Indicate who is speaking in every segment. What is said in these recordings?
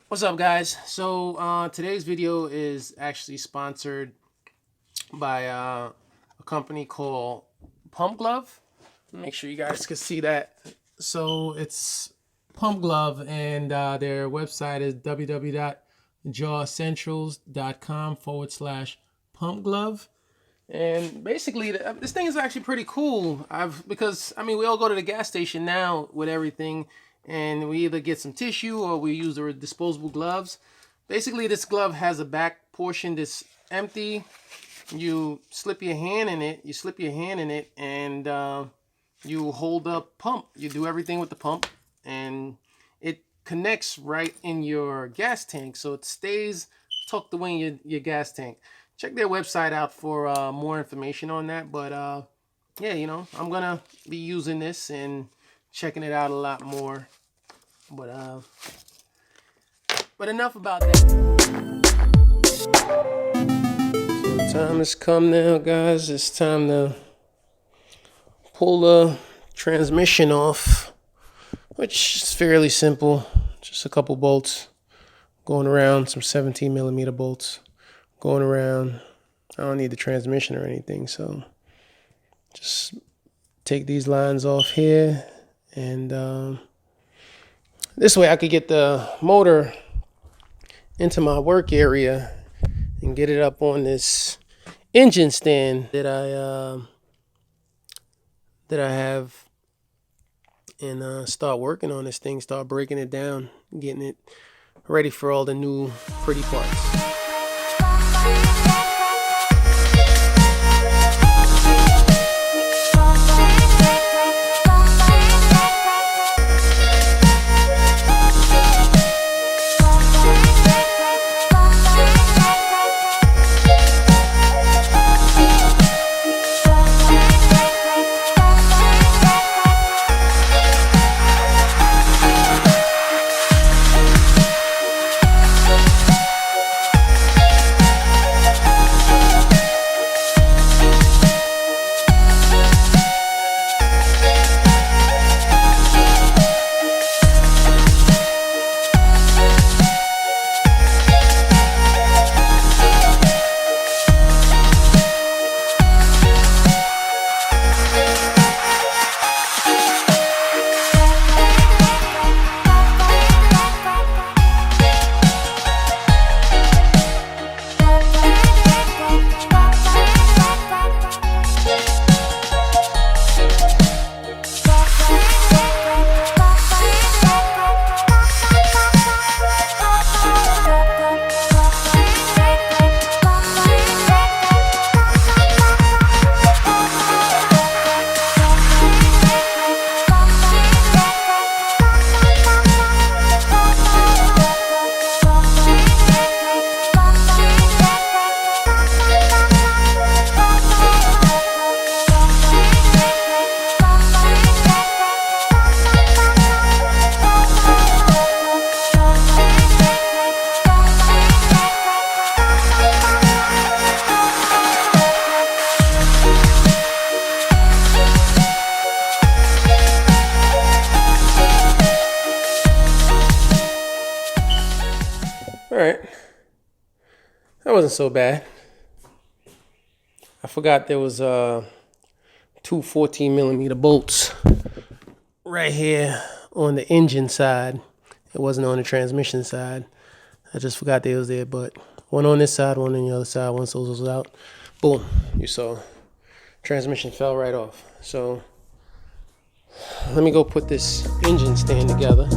Speaker 1: What's up, guys? So today's video is actually sponsored by a company called Pump Glove. Make sure you guys can see that. So it's Pump Glove, and their website is www.jawcentrals.com/Pump Glove. And basically, this thing is actually pretty cool. Because we all go to the gas station now with everything, and we either get some tissue or we use the disposable gloves. Basically, this glove has a back portion that's empty. You slip your hand in it. And you hold up pump. You do everything with the pump, and it connects right in your gas tank, so it stays tucked away in your gas tank. Check their website out for more information on that. But yeah, I'm gonna be using this and checking it out a lot more. But enough about that. So time has come now, guys. It's time to pull the transmission off, which is fairly simple. Just a couple bolts going around, some 17mm bolts going around. I don't need the transmission or anything, so just take these lines off here, and this way I could get the motor into my work area and get it up on this engine stand that I have, and start working on this thing, start breaking it down, getting it ready for all the new pretty parts. Alright, that wasn't so bad. I forgot there was two 14mm bolts right here on the engine side. It wasn't on the transmission side. I just forgot they was there, but one on this side, one on the other side. Once those was out, boom, you saw transmission fell right off. So let me go put this engine stand together.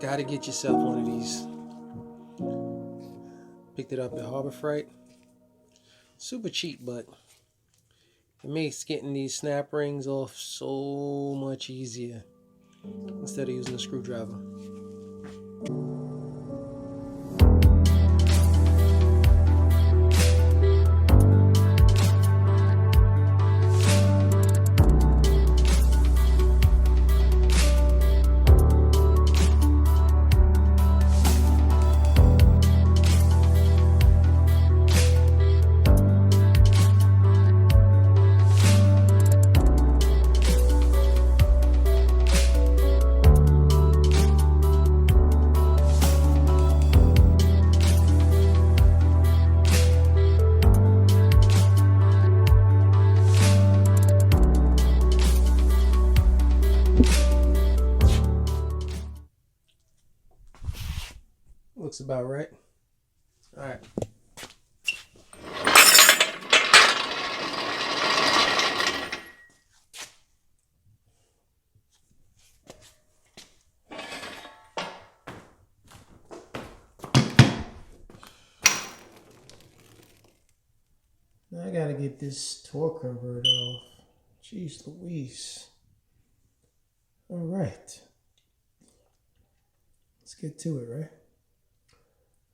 Speaker 1: Gotta get yourself one of these. Picked it up at Harbor Freight. Super cheap, but it makes getting these snap rings off so much easier instead of using a screwdriver. Looks about right. All right. Now I gotta get this torque converter off. Jeez Louise. All right. Let's get to it, right?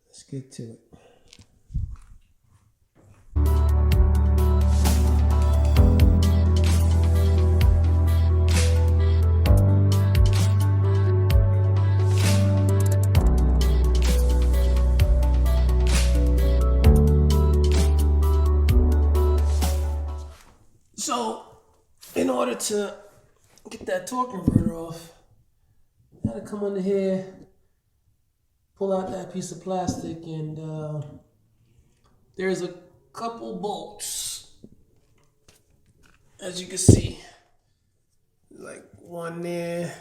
Speaker 1: Let's get to it. So, in order to get that torque converter off, I gotta come under here, pull out that piece of plastic, and there's a couple bolts, as you can see, like one there,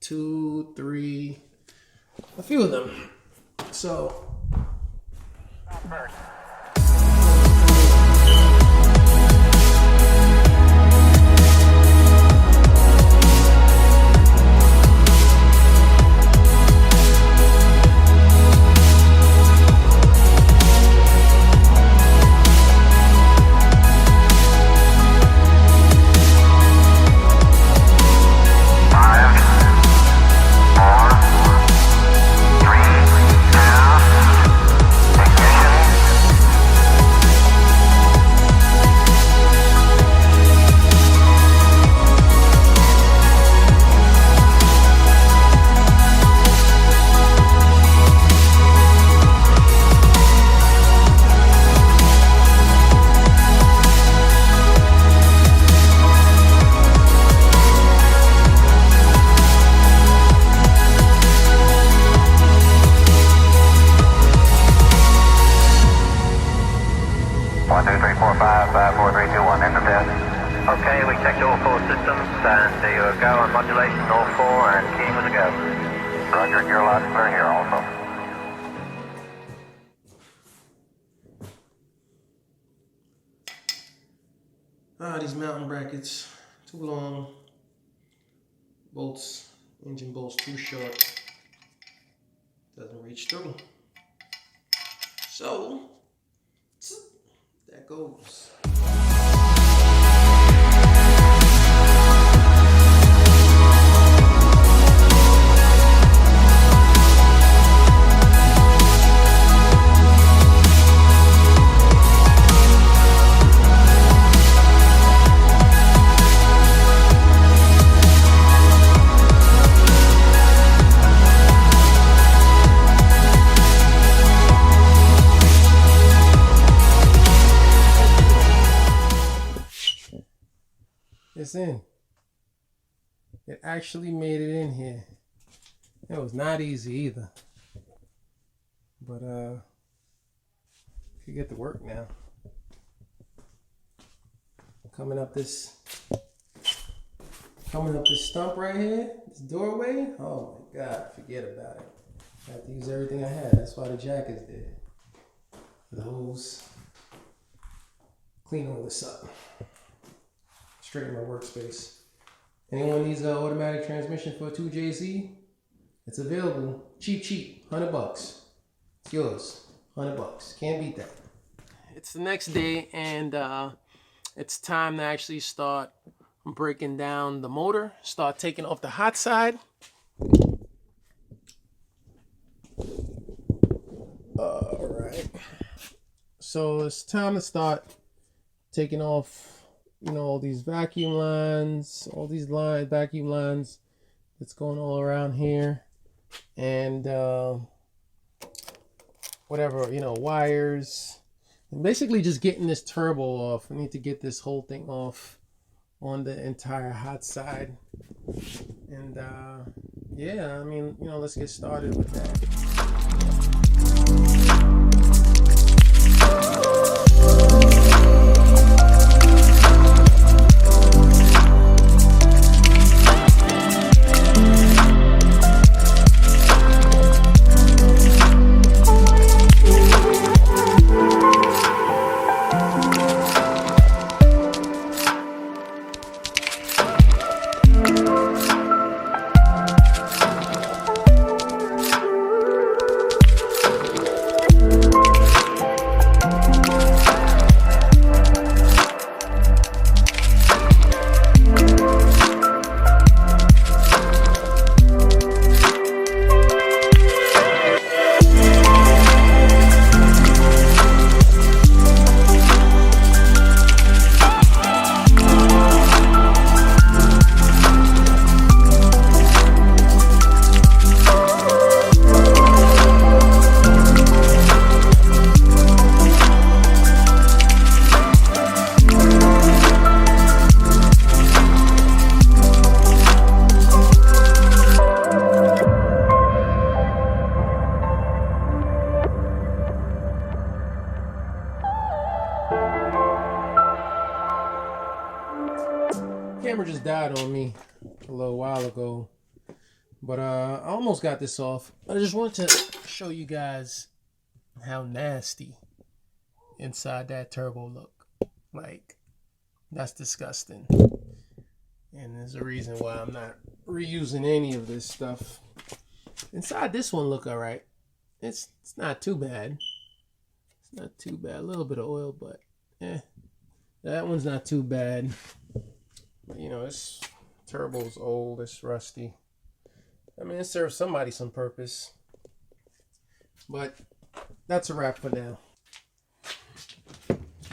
Speaker 1: 2, 3, a few of them. So
Speaker 2: Okay, we checked all 4 systems, and there you go on modulation, all 4, and keying with a go. Roger, you're loud and clear here also.
Speaker 1: these mountain brackets, too long. Bolts, engine bolts too short. Doesn't reach through. So, that goes. It's in. It actually made it in here. It was not easy either. But could get to work now. Coming up this stump right here, this doorway. Oh my God, forget about it. I have to use everything I had. That's why the jack is there. The hose. Clean all this up. Straighten my workspace. Anyone needs an automatic transmission for a 2JZ? It's available cheap, $100. It's yours, $100. Can't beat that. It's the next day, and it's time to actually start breaking down the motor. Start taking off the hot side. All right. So it's time to start taking off, all these vacuum lines, vacuum lines that's going all around here, and whatever, wires, and basically just getting this turbo off. I need to get this whole thing off on the entire hot side, and yeah, I mean, let's get started with that. Camera just died on me a little while ago, but I almost got this off. I just wanted to show you guys how nasty inside that turbo look. Like, that's disgusting, and there's a reason why I'm not reusing any of this stuff. Inside this one look all right. It's not too bad. It's not too bad. A little bit of oil, but that one's not too bad. This turbo's old, it's rusty. I mean, it serves somebody some purpose. But that's a wrap for now.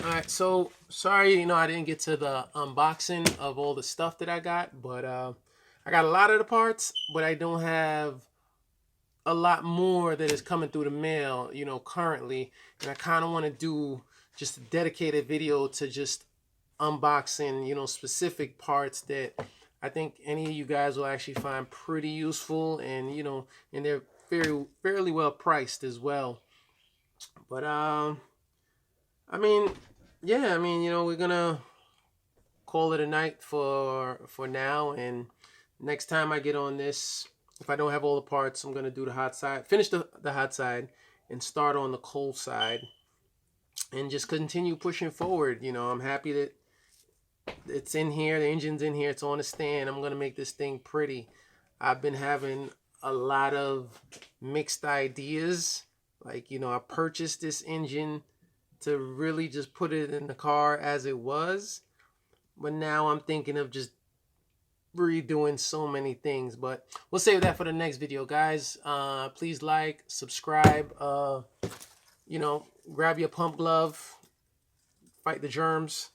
Speaker 1: Alright, so sorry, I didn't get to the unboxing of all the stuff that I got, but I got a lot of the parts, but I don't have a lot more that is coming through the mail, currently. And I kind of want to do just a dedicated video to just unboxing, specific parts that I think any of you guys will actually find pretty useful, and and they're fairly well priced as well. But I mean, yeah, we're gonna call it a night for now, and next time I get on this, if I don't have all the parts, I'm gonna do the hot side, finish the hot side, and start on the cold side, and just continue pushing forward. I'm happy that it's in here, the engine's in here, it's on the stand. I'm gonna make this thing pretty. I've been having a lot of mixed ideas. Like, I purchased this engine to really just put it in the car as it was, but now I'm thinking of just redoing so many things. But we'll save that for the next video, guys. Please like, subscribe, grab your pump glove, fight the germs,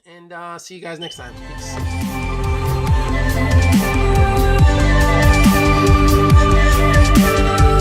Speaker 1: and see you guys next time. Peace.